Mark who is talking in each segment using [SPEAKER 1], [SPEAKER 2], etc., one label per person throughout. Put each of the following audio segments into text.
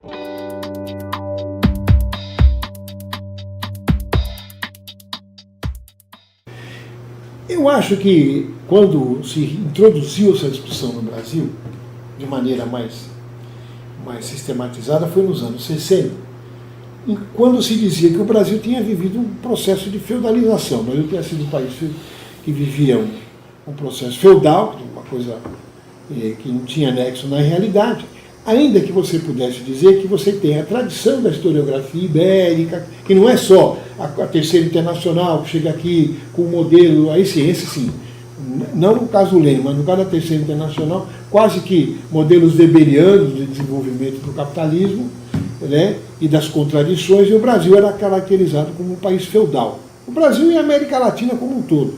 [SPEAKER 1] Eu acho que quando se introduziu essa discussão no Brasil, de maneira mais sistematizada, foi nos anos 60, quando se dizia que o Brasil tinha vivido um processo de feudalização. O Brasil tinha sido um país que vivia um processo feudal, uma coisa que não tinha nexo na realidade, ainda que você pudesse dizer que você tem a tradição da historiografia ibérica, que não é só a Terceira Internacional, que chega aqui com um modelo, aí sim, esse sim, não no caso do Lênin, mas no caso da Terceira Internacional, quase que modelos weberianos de desenvolvimento do capitalismo, né, e das contradições, e o Brasil era caracterizado como um país feudal. O Brasil e a América Latina como um todo,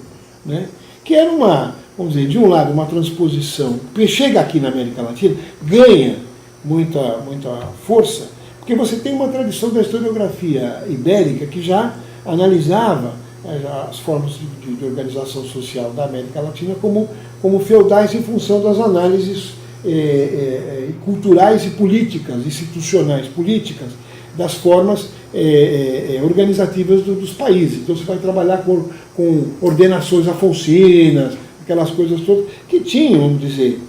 [SPEAKER 1] né, que era vamos dizer, de um lado, uma transposição, porque chega aqui na América Latina, ganha muita força, porque você tem uma tradição da historiografia ibérica que já analisava as formas de organização social da América Latina como feudais em função das análises culturais e políticas, institucionais políticas, das formas organizativas dos países. Então você vai trabalhar com ordenações afonsinas, aquelas coisas todas que tinham, vamos dizer,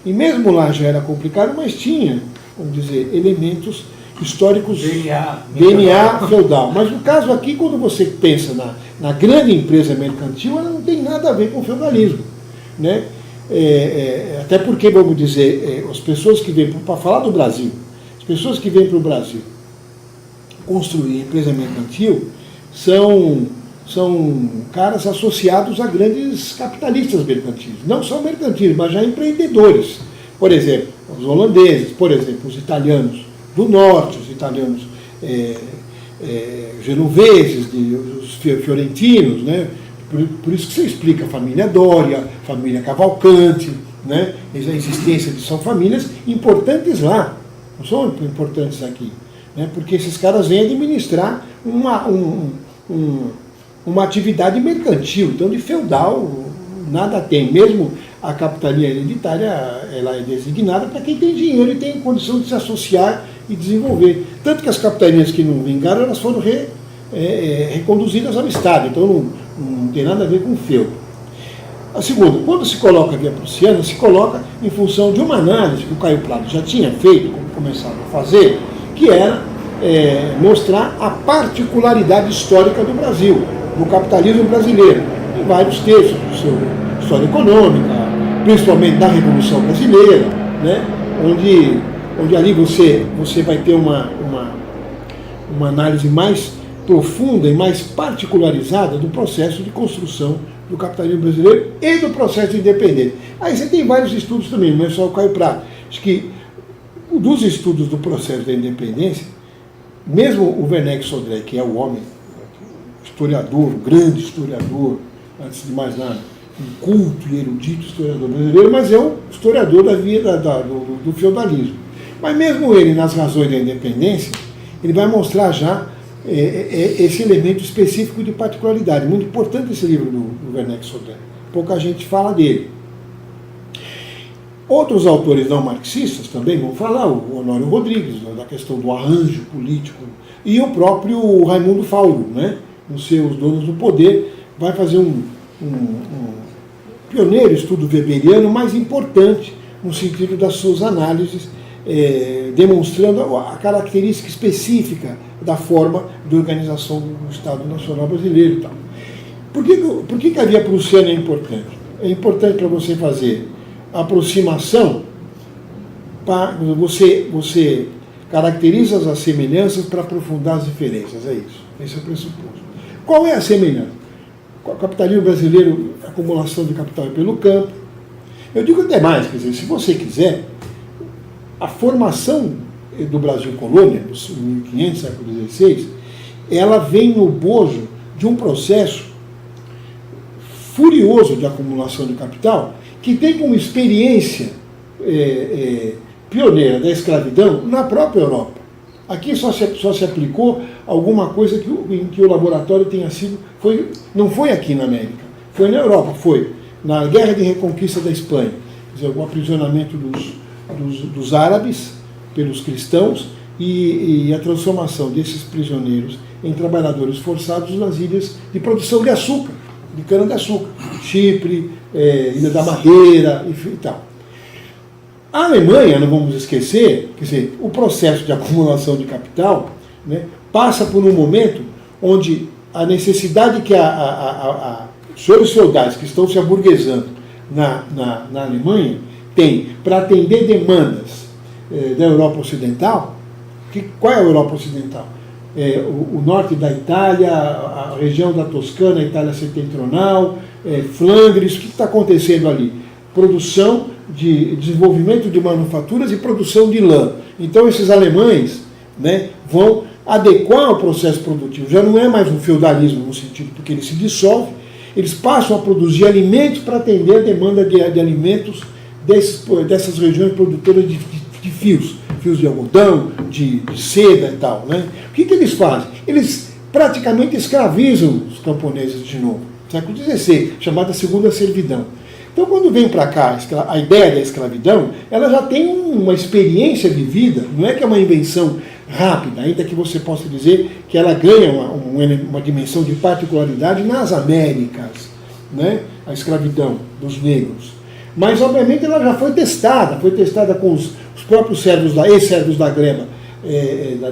[SPEAKER 1] e mesmo lá já era complicado, mas tinha, vamos dizer, elementos históricos, DNA feudal. Mas no caso aqui, quando você pensa na grande empresa mercantil, ela não tem nada a ver com o feudalismo, né? Até porque, vamos dizer, as pessoas que vêm, para falar do Brasil, as pessoas que vêm para o Brasil construir empresa mercantil são caras associados a grandes capitalistas mercantis. Não só mercantis, mas já empreendedores. Por exemplo, os holandeses, por exemplo, os italianos do norte, os italianos genoveses, os fiorentinos, né? Por isso que você explica a família Doria, a família Cavalcanti, né? A existência de são famílias importantes lá, não são importantes aqui, né? Porque esses caras vêm administrar uma atividade mercantil, então de feudal nada tem, mesmo a capitania hereditária ela é designada para quem tem dinheiro e tem condição de se associar e desenvolver. Tanto que as capitanias que não vingaram, elas foram reconduzidas ao Estado, então não tem nada a ver com o feudo. A segunda, quando se coloca a via prussiana, se coloca em função de uma análise que o Caio Prado já tinha feito, como começaram a fazer, que era mostrar a particularidade histórica do Brasil, do capitalismo brasileiro, em vários textos, sobre história econômica, principalmente da Revolução Brasileira, né, onde ali você vai ter uma análise mais profunda e mais particularizada do processo de construção do capitalismo brasileiro e do processo de independência. Aí você tem vários estudos também, não é só o Caio Prado. Acho que dos estudos do processo da independência, mesmo o Werneck Sodré, que é o homem, historiador, o grande historiador, antes de mais nada, um culto e erudito historiador brasileiro, mas é um historiador da vida do feudalismo. Mas mesmo ele, nas razões da independência, ele vai mostrar já esse elemento específico de particularidade. Muito importante esse livro do Werneck Sodré. Pouca gente fala dele. Outros autores não marxistas também vão falar, o Honório Rodrigues, da questão do arranjo político, e o próprio Raimundo Fauro, né, nos seus Donos do Poder, vai fazer um pioneiro estudo weberiano, mais importante no sentido das suas análises, demonstrando a característica específica da forma de organização do Estado Nacional Brasileiro e tal. Por que a via prussiana é importante? É importante para você fazer aproximação, você caracteriza as semelhanças para aprofundar as diferenças, é isso. Esse é o pressuposto. Qual é a semelhança? O capitalismo brasileiro, a acumulação de capital é pelo campo. Eu digo até mais, quer dizer, se você quiser, a formação do Brasil colônia, dos 1500, século XVI, ela vem no bojo de um processo furioso de acumulação de capital, que tem como experiência pioneira da escravidão na própria Europa. Aqui só se aplicou alguma coisa em que o laboratório tenha sido... não foi aqui na América, foi na Europa, foi na Guerra de Reconquista da Espanha, quer dizer, o aprisionamento dos árabes pelos cristãos e a transformação desses prisioneiros em trabalhadores forçados nas ilhas de produção de açúcar, de cana-de-açúcar, Chipre, Ilha da Madeira e tal. A Alemanha, não vamos esquecer, quer dizer, o processo de acumulação de capital, né, passa por um momento onde a necessidade que os senhores feudais que estão se aburguesando na Alemanha têm para atender demandas da Europa Ocidental. Qual é a Europa Ocidental? O norte da Itália, a região da Toscana, a Itália setentrional, Flandres. O que está acontecendo ali? Produção de desenvolvimento de manufaturas e produção de lã. Então esses alemães, né, vão adequar o processo produtivo. Já não é mais um feudalismo no sentido porque ele se dissolve, eles passam a produzir alimentos para atender a demanda de alimentos dessas regiões produtoras de fios de algodão, de seda e tal. Né? O que eles fazem? Eles praticamente escravizam os camponeses de novo. Século XVI, chamada Segunda Servidão. Então, quando vem para cá a ideia da escravidão, ela já tem uma experiência vivida, não é que é uma invenção rápida, ainda que você possa dizer que ela ganha uma dimensão de particularidade nas Américas, né? A escravidão dos negros. Mas, obviamente, ela já foi testada com os próprios ex-servos da gleba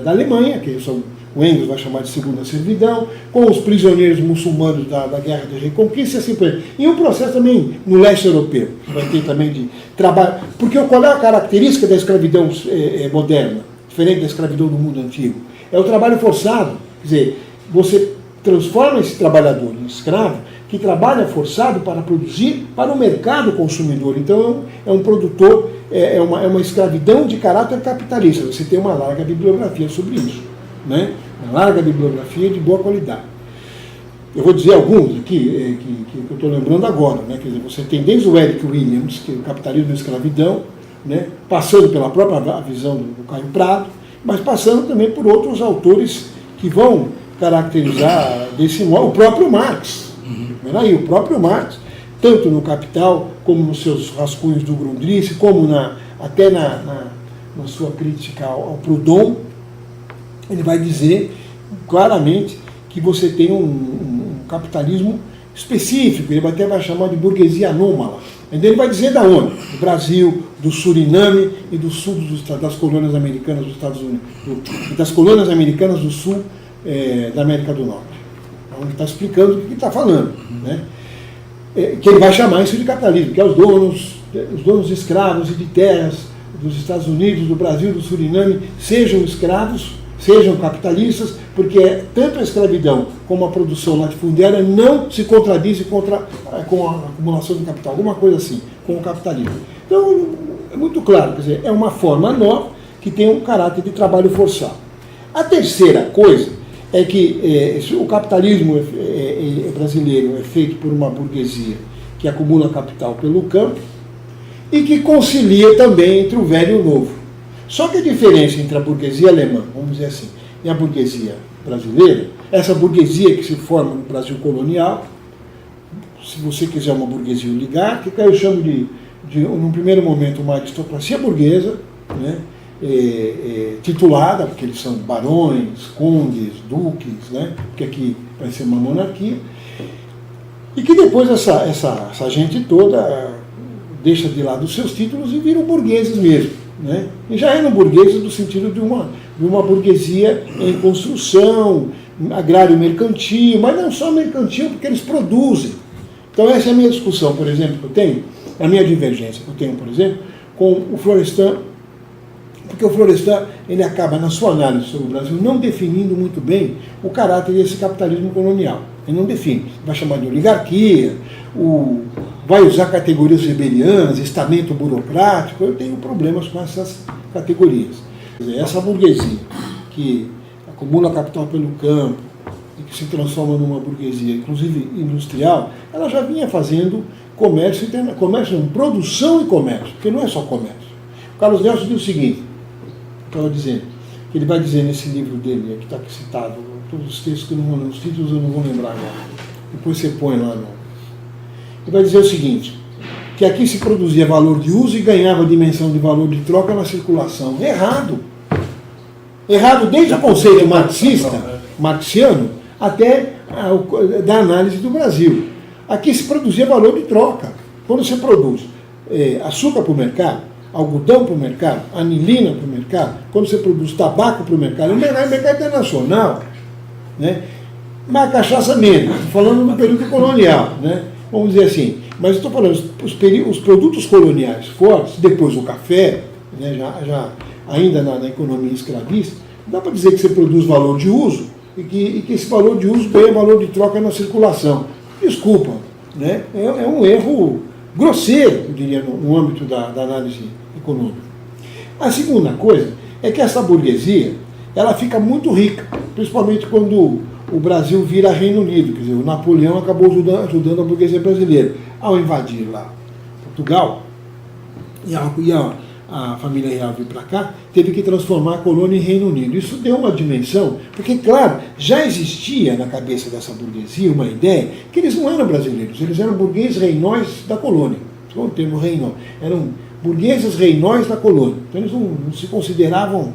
[SPEAKER 1] da Alemanha, que são, o Engels vai chamar de Segunda Servidão, com os prisioneiros muçulmanos da Guerra de Reconquista, e assim por aí. E um processo também no leste europeu, que vai ter também de trabalho. Porque qual é a característica da escravidão moderna, diferente da escravidão do mundo antigo? É o trabalho forçado. Quer dizer, você transforma esse trabalhador em escravo, que trabalha forçado para produzir para o mercado consumidor. Então é um produtor, é uma escravidão de caráter capitalista. Você tem uma larga bibliografia sobre isso, né? Uma larga bibliografia de boa qualidade. Eu vou dizer alguns aqui que eu estou lembrando agora, né? Quer dizer, você tem desde o Eric Williams, que é o Capitalismo e a Escravidão, né? Passando pela própria visão do Caio Prado, mas passando também por outros autores que vão caracterizar desse modo, o próprio Marx. Aí, o próprio Marx, tanto no Capital, como nos seus rascunhos do Grundrisse, como até na sua crítica ao Proudhon, ele vai dizer claramente que você tem um capitalismo específico, ele até vai chamar de burguesia anômala. Então ele vai dizer da onde? Do Brasil, do Suriname e do sul das colônias americanas dos Estados Unidos, das colônias americanas do sul da América do Norte. Então ele está explicando o que ele está falando, né? Que ele vai chamar isso de capitalismo, que é os donos de escravos e de terras dos Estados Unidos, do Brasil, do Suriname, sejam escravos, sejam capitalistas, porque tanto a escravidão como a produção latifundiária não se contradizem com a acumulação de capital, alguma coisa assim, com o capitalismo. Então, é muito claro, quer dizer, é uma forma nova que tem um caráter de trabalho forçado. A terceira coisa é que o capitalismo brasileiro é feito por uma burguesia que acumula capital pelo campo e que concilia também entre o velho e o novo. Só que a diferença entre a burguesia alemã, vamos dizer assim, e a burguesia brasileira, essa burguesia que se forma no Brasil colonial, se você quiser uma burguesia oligárquica, eu chamo num primeiro momento, uma aristocracia burguesa, né? Titulada, porque eles são barões, condes, duques, né? Porque aqui vai ser uma monarquia, e que depois essa gente toda deixa de lado os seus títulos e viram burgueses mesmo, né? E já eram burgueses no sentido de uma burguesia em construção, agrário mercantil, mas não só mercantil, porque eles produzem. Então essa é a minha discussão, por exemplo, que eu tenho, a minha divergência que eu tenho, por exemplo, com o Florestan. Porque o Florestan, ele acaba, na sua análise sobre o Brasil, não definindo muito bem o caráter desse capitalismo colonial. Ele não define. Vai chamar de oligarquia, vai usar categorias weberianas, estamento burocrático. Eu tenho problemas com essas categorias. Quer dizer, essa burguesia que acumula capital pelo campo e que se transforma numa burguesia, inclusive industrial, ela já vinha fazendo comércio, produção e comércio, porque não é só comércio. O Carlos Nelson diz o seguinte, estava dizendo, que ele vai dizer nesse livro dele, que está aqui citado, todos os textos que eu não vou lembrar, os títulos eu não vou lembrar agora, depois você põe lá no... Ele vai dizer o seguinte, que aqui se produzia valor de uso e ganhava dimensão de valor de troca na circulação. Errado. Errado desde o conceito marxiano, até da análise do Brasil. Aqui se produzia valor de troca. Quando você produz açúcar para o mercado, algodão para o mercado, anilina para o mercado, quando você produz tabaco para o mercado internacional, né? Mas a cachaça menos, estou falando no período colonial, né? Vamos dizer assim. Mas estou falando, os produtos coloniais fortes, depois o café, né? Ainda na economia escravista, dá para dizer que você produz valor de uso e que esse valor de uso ganha valor de troca na circulação. Desculpa, né? É um erro grosseiro, eu diria, no âmbito da análise econômica. A segunda coisa é que essa burguesia ela fica muito rica, principalmente quando o Brasil vira Reino Unido. Quer dizer, o Napoleão acabou ajudando a burguesia brasileira. Ao invadir lá Portugal, e a família real vir para cá, teve que transformar a colônia em Reino Unido. Isso deu uma dimensão, porque, claro, já existia na cabeça dessa burguesia uma ideia que eles não eram brasileiros, eles eram burgueses reinóis da colônia. Esse é o termo reinó. Eram burgueses reinóis da colônia. Então eles não se consideravam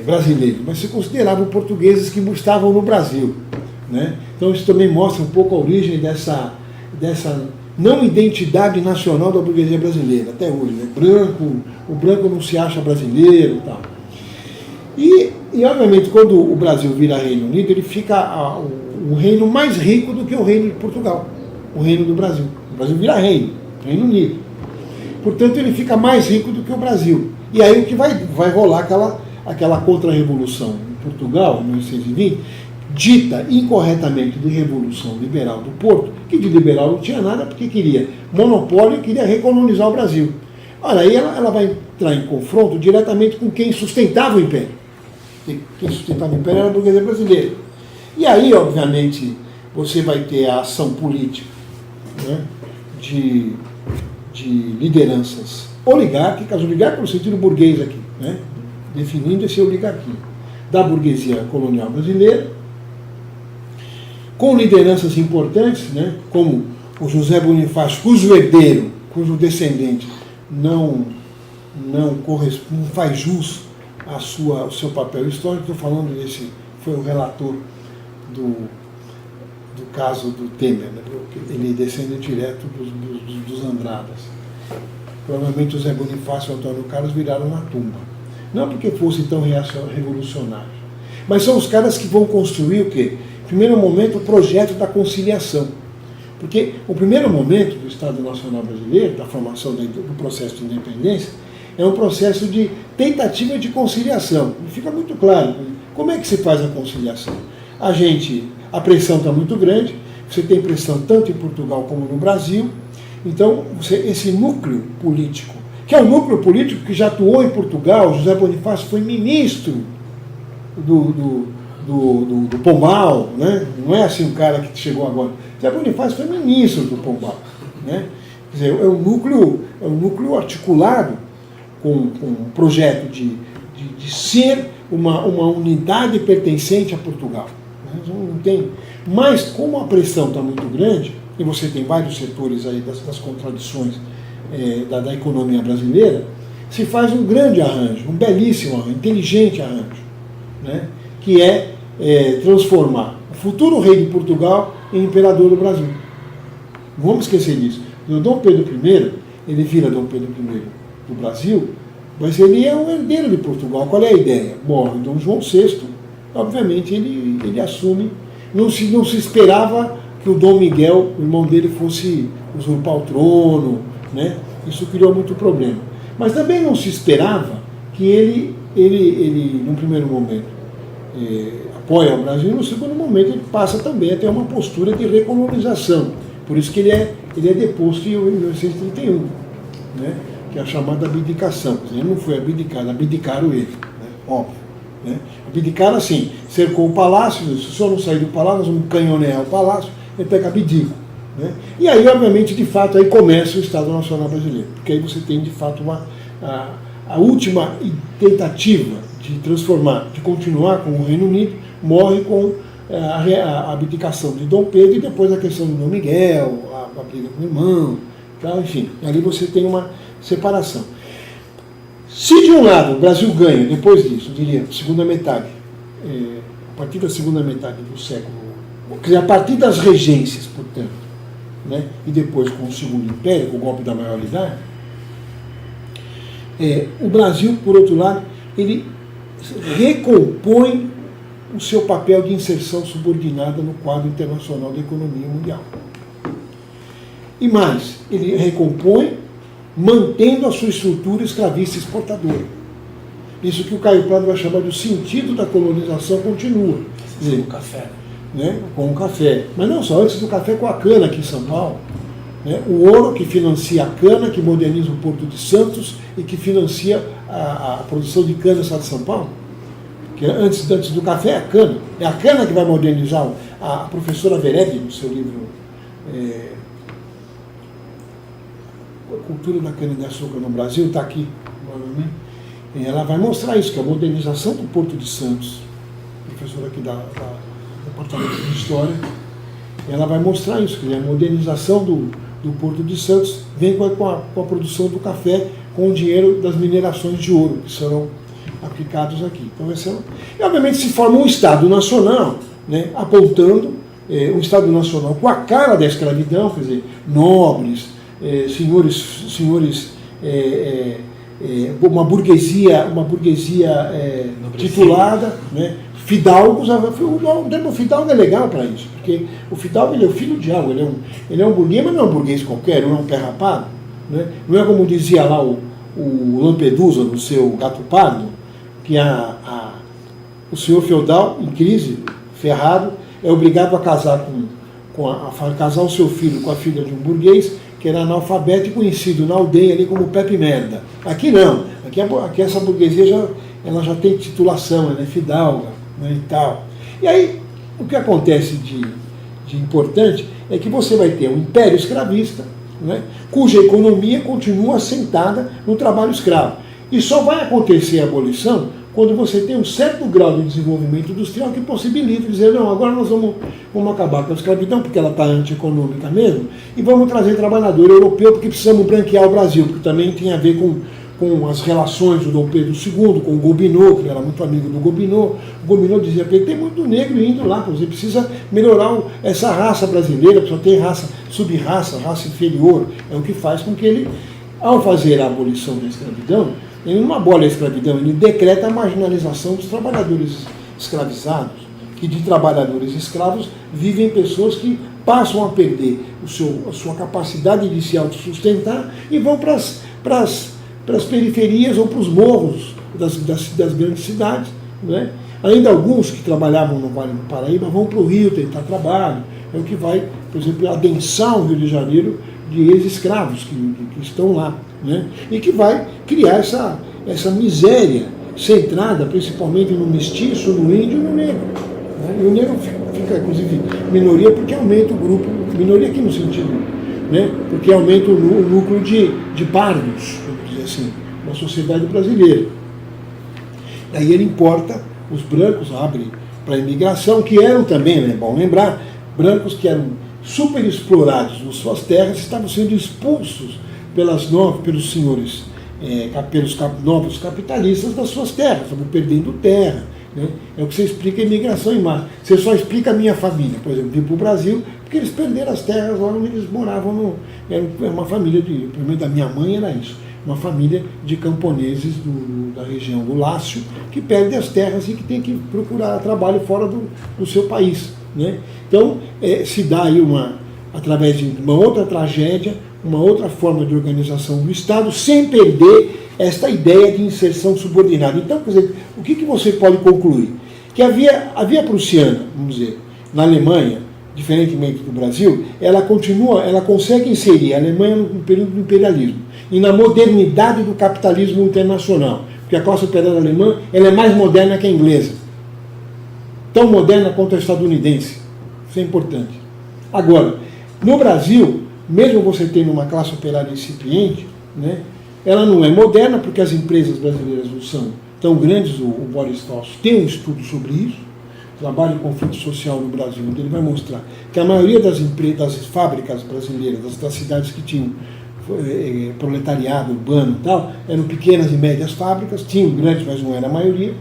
[SPEAKER 1] brasileiros, mas se consideravam portugueses que estavam no Brasil, né? Então isso também mostra um pouco a origem dessa não identidade nacional da burguesia brasileira, até hoje, né? O branco não se acha brasileiro e tal. E obviamente, quando o Brasil vira Reino Unido, ele fica um reino mais rico do que o reino de Portugal, o reino do Brasil. O Brasil vira Reino Unido. Portanto, ele fica mais rico do que o Brasil. E aí o que vai rolar aquela contra-revolução em Portugal, em 1820, dita incorretamente de Revolução Liberal do Porto, que de liberal não tinha nada, porque queria monopólio e queria recolonizar o Brasil. Olha, aí ela vai entrar em confronto diretamente com quem sustentava o Império. Quem sustentava o Império era a burguesia brasileira. E aí, obviamente, você vai ter a ação política, né, de lideranças oligárquicas no sentido burguês aqui, né, definindo esse oligarquia da burguesia colonial brasileira, com lideranças importantes, né, como o José Bonifácio, cujo herdeiro, cujo descendente não faz jus ao seu papel histórico. Estou falando desse, foi o relator do caso do Temer, né, ele é descendente direto dos Andradas. Provavelmente o José Bonifácio e o Antônio Carlos viraram na tumba. Não porque fossem tão revolucionários, mas são os caras que vão construir o quê? No primeiro momento, o projeto da conciliação. Porque o primeiro momento do Estado Nacional Brasileiro, da formação do processo de independência, é um processo de tentativa de conciliação. E fica muito claro como é que se faz a conciliação. A pressão está muito grande, você tem pressão tanto em Portugal como no Brasil, então esse núcleo político, que é um núcleo político que já atuou em Portugal, José Bonifácio foi ministro do Pombal, né? Não é assim um cara que chegou agora. José Bonifácio foi ministro do Pombal, né? Quer dizer, é um núcleo articulado com um projeto de ser uma unidade pertencente a Portugal. Né? Não tem. Mas como a pressão está muito grande, e você tem vários setores aí das contradições da economia brasileira, se faz um grande arranjo, um belíssimo arranjo, inteligente arranjo, né? Que é transformar o futuro rei de Portugal em imperador do Brasil. Não vamos esquecer disso. O Dom Pedro I, ele vira Dom Pedro I do Brasil, mas ele é o herdeiro de Portugal. Qual é a ideia? Morre Dom João VI, obviamente ele assume. Não se esperava que o Dom Miguel, o irmão dele, fosse usurpar o trono, né? Isso criou muito problema. Mas também não se esperava que ele num primeiro momento, apoia o Brasil, no segundo momento ele passa também a ter uma postura de recolonização. Por isso que ele é deposto em 1931, né? Que é a chamada abdicação. Ele não foi abdicado, abdicaram ele, né? Óbvio. Né? Abdicaram assim, cercou o palácio, se o senhor não sair do palácio, nós vamos canhonear o palácio, ele pega abdico. Né? E aí, obviamente, de fato, aí começa o Estado Nacional Brasileiro, porque aí você tem, de fato, a última tentativa de transformar, de continuar com o Reino Unido, morre com a abdicação de Dom Pedro e depois a questão do Dom Miguel, a briga com o irmão, tá? Enfim, ali você tem uma separação. Se de um lado o Brasil ganha, depois disso, eu diria, segunda metade, a partir da segunda metade do século, quer dizer, a partir das regências, portanto, né, e depois com o Segundo Império, com o golpe da maioridade, o Brasil, por outro lado, ele recompõe o seu papel de inserção subordinada no quadro internacional da economia mundial. E mais, ele recompõe mantendo a sua estrutura escravista exportadora. Isso que o Caio Prado vai chamar de o sentido da colonização continua.
[SPEAKER 2] Quer dizer, o café.
[SPEAKER 1] Né, com o café. Mas não só, antes do café, com a cana aqui em São Paulo. Né, o ouro que financia a cana, que moderniza o Porto de Santos e que financia a produção de cana no estado de São Paulo. Que antes do café é a cana. É a cana que vai modernizar. A professora Vered, no seu livro A Cultura da Cana-de-Açúcar no Brasil, está aqui, ela vai mostrar isso, que a modernização do Porto de Santos, professora aqui do Departamento de História, ela vai mostrar isso, que a modernização do Porto de Santos vem com a produção do café, com o dinheiro das minerações de ouro, que serão aplicados aqui. Então, e obviamente se forma um Estado Nacional, né, apontando um Estado Nacional com a cara da escravidão, quer dizer, nobres, senhores, uma burguesia titulada, né, fidalgos. O termo fidalgo é legal para isso, porque o fidalgo ele é o filho de algo, ele é um burguês, mas não é um burguês qualquer, não é um pé rapado, né? Não é como dizia lá o Lampedusa no seu Gato Pardo, que o senhor feudal, em crise, ferrado, é obrigado a casar casar o seu filho com a filha de um burguês, que era analfabeto e conhecido na aldeia ali como Pepe Merda. Aqui não, aqui essa burguesia ela já tem titulação, ela é fidalga, né, e tal. E aí, o que acontece de importante é que você vai ter um império escravista, né, cuja economia continua assentada no trabalho escravo. E só vai acontecer a abolição quando você tem um certo grau de desenvolvimento industrial que possibilita dizer, não, agora nós vamos acabar com a escravidão, porque ela está antieconômica mesmo, e vamos trazer trabalhador europeu, porque precisamos branquear o Brasil, porque também tem a ver com as relações do Dom Pedro II, com o Gobineau, que era muito amigo do Gobineau. O Gobineau dizia para ele, tem muito negro indo lá, você precisa melhorar essa raça brasileira, que só tem sub-raça, raça inferior. É o que faz com que ele, ao fazer a abolição da escravidão, ele não abole a escravidão, ele decreta a marginalização dos trabalhadores escravizados, que de trabalhadores escravos vivem pessoas que passam a perder a sua capacidade de se autossustentar e vão para as periferias ou para os morros das grandes cidades. Né? Ainda alguns que trabalhavam no Vale do Paraíba vão para o Rio tentar trabalho. É o que vai, por exemplo, adensar o Rio de Janeiro de ex-escravos que estão lá. Né? E que vai criar essa miséria centrada principalmente no mestiço, no índio e no negro. Né? E o negro fica, inclusive, minoria porque aumenta o grupo, minoria aqui no sentido, né? Porque aumenta o núcleo de pardos, vamos dizer assim, na sociedade brasileira. Daí ele importa os brancos, abre para a imigração, que eram também, é bom lembrar, brancos que eram super explorados nas suas terras, estavam sendo expulsos pelos senhores, pelos novos capitalistas das suas terras, estavam perdendo terra. Né? É o que você explica a imigração em massa. Você só explica a minha família, por exemplo, vir para o Brasil, porque eles perderam as terras lá onde eles moravam. Era uma família, pelo menos da minha mãe era isso, uma família de camponeses da região do Lácio, que perde as terras e que tem que procurar trabalho fora do seu país. Né? Então, se dá aí através de uma outra tragédia, uma outra forma de organização do Estado, sem perder esta ideia de inserção subordinada. Então, quer dizer, o que você pode concluir? Que a via prussiana, vamos dizer, na Alemanha, diferentemente do Brasil, ela consegue inserir a Alemanha no período do imperialismo e na modernidade do capitalismo internacional, porque a classe operária alemã ela é mais moderna que a inglesa, tão moderna quanto a estadunidense. Isso é importante. Agora, no Brasil, mesmo você tendo uma classe operária incipiente, né, ela não é moderna, porque as empresas brasileiras não são tão grandes. O Boris Fausto tem um estudo sobre isso, trabalho em conflito social no Brasil, onde ele vai mostrar que a maioria das fábricas brasileiras, das cidades que tinham proletariado urbano e tal, eram pequenas e médias fábricas, tinham grandes, mas não era a maioria.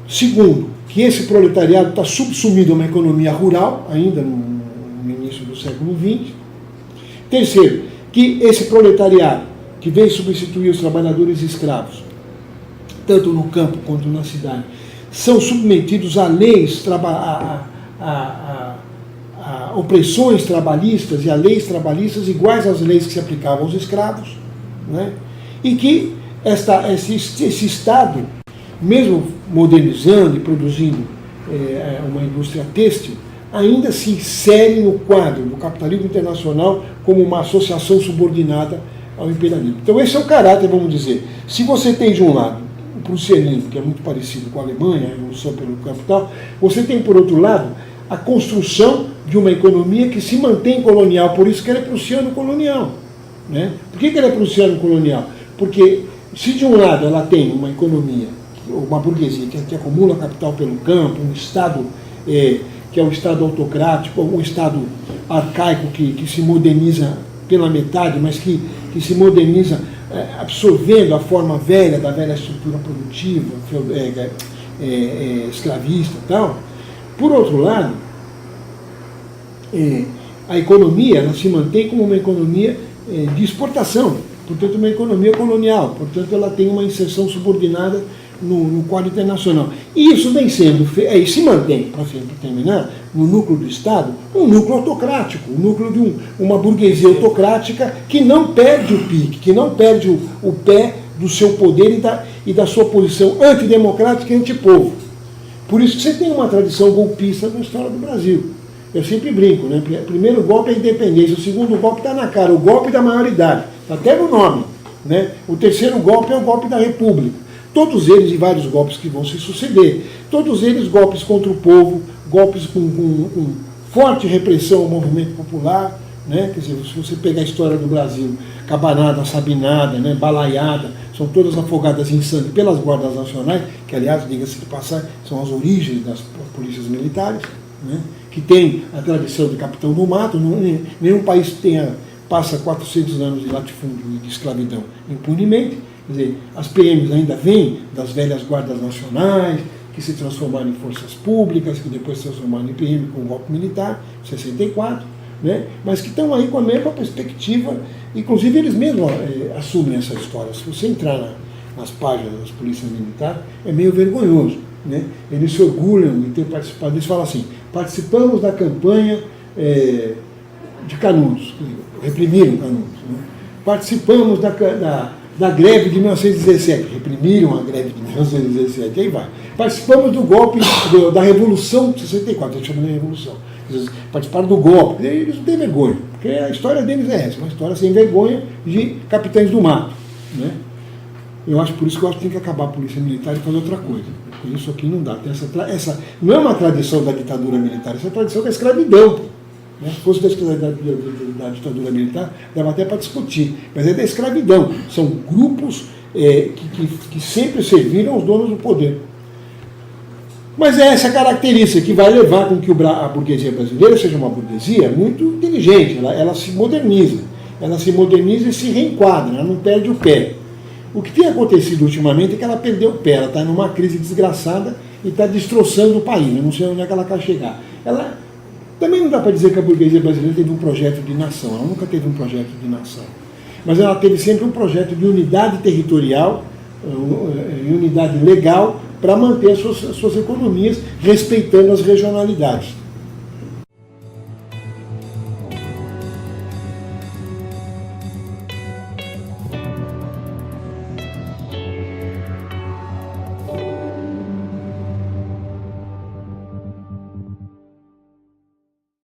[SPEAKER 1] Segundo, que esse proletariado está subsumido a uma economia rural, ainda no início do século XX. Terceiro, que esse proletariado, que vem substituir os trabalhadores escravos, tanto no campo quanto na cidade, são submetidos a leis, a opressões trabalhistas e a leis trabalhistas iguais às leis que se aplicavam aos escravos, né? E que esse Estado, mesmo modernizando e produzindo uma indústria têxtil, ainda se insere no quadro do capitalismo internacional como uma associação subordinada ao imperialismo. Então esse é o caráter, vamos dizer. Se você tem de um lado o prussianismo, que é muito parecido com a Alemanha, a revolução pelo capital, você tem por outro lado a construção de uma economia que se mantém colonial, por isso que ele é prussiano-colonial. Né? Por que ele é prussiano-colonial? Porque se de um lado ela tem uma economia, uma burguesia que acumula capital pelo campo, um Estado que é um Estado autocrático, um Estado arcaico que se moderniza pela metade, mas que se moderniza absorvendo a forma velha da velha estrutura produtiva, escravista e tal. Por outro lado, a economia ela se mantém como uma economia de exportação, portanto uma economia colonial, portanto ela tem uma inserção subordinada no quadro internacional. E isso vem sendo feito, se mantém, para terminar, no núcleo do Estado, um núcleo autocrático, um núcleo de uma burguesia autocrática que não perde o pique, que não perde o pé do seu poder e da sua posição antidemocrática e antipovo. Por isso que você tem uma tradição golpista na história do Brasil. Eu sempre brinco, né? O primeiro golpe é a independência, o segundo golpe está na cara, o golpe da maioridade, está até no nome. Né? O terceiro golpe é o golpe da República. Todos eles e vários golpes que vão se suceder. Todos eles golpes contra o povo, golpes com forte repressão ao movimento popular. Né? Quer dizer, se você pegar a história do Brasil, Cabanada, Sabinada, né? Balaiada, são todas afogadas em sangue pelas guardas nacionais, que aliás, diga-se de passagem, são as origens das polícias militares, né? Que tem a tradição de capitão do mato. Nenhum país passa 400 anos de latifúndio e de escravidão impunemente. Quer dizer, as PMs ainda vêm das velhas guardas nacionais, que se transformaram em forças públicas, que depois se transformaram em PM com o golpe militar, em 64, né? Mas que estão aí com a mesma perspectiva, inclusive eles mesmos assumem essa história. Se você entrar nas páginas das polícias militares, é meio vergonhoso. Né? Eles se orgulham de ter participado, eles falam assim, participamos da campanha de Canudos, reprimiram Canudos. Né? Participamos da greve de 1917, reprimiram a greve de 1917, aí vai. Participamos do golpe, da Revolução de 64, eles chamam de Revolução. Eles participaram do golpe, eles não têm vergonha, porque a história deles é essa, uma história sem vergonha de capitães do mato. Né? Eu acho por isso que eu acho que tem que acabar a polícia militar e fazer outra coisa. Por isso aqui não dá. Tem essa não é uma tradição da ditadura militar, essa é a tradição da escravidão. Né? Se fosse da ditadura militar, dava até para discutir. Mas é da escravidão. São grupos que sempre serviram aos donos do poder. Mas é essa característica que vai levar com que a burguesia brasileira seja uma burguesia muito inteligente. Ela se moderniza. Ela se moderniza e se reenquadra, ela não perde o pé. O que tem acontecido ultimamente é que ela perdeu o pé, ela está numa crise desgraçada e está destroçando o país. Eu não sei onde é que ela quer chegar. Ela também não dá para dizer que a burguesia brasileira teve um projeto de nação, ela nunca teve um projeto de nação. Mas ela teve sempre um projeto de unidade territorial, unidade legal, para manter as suas economias, respeitando as regionalidades.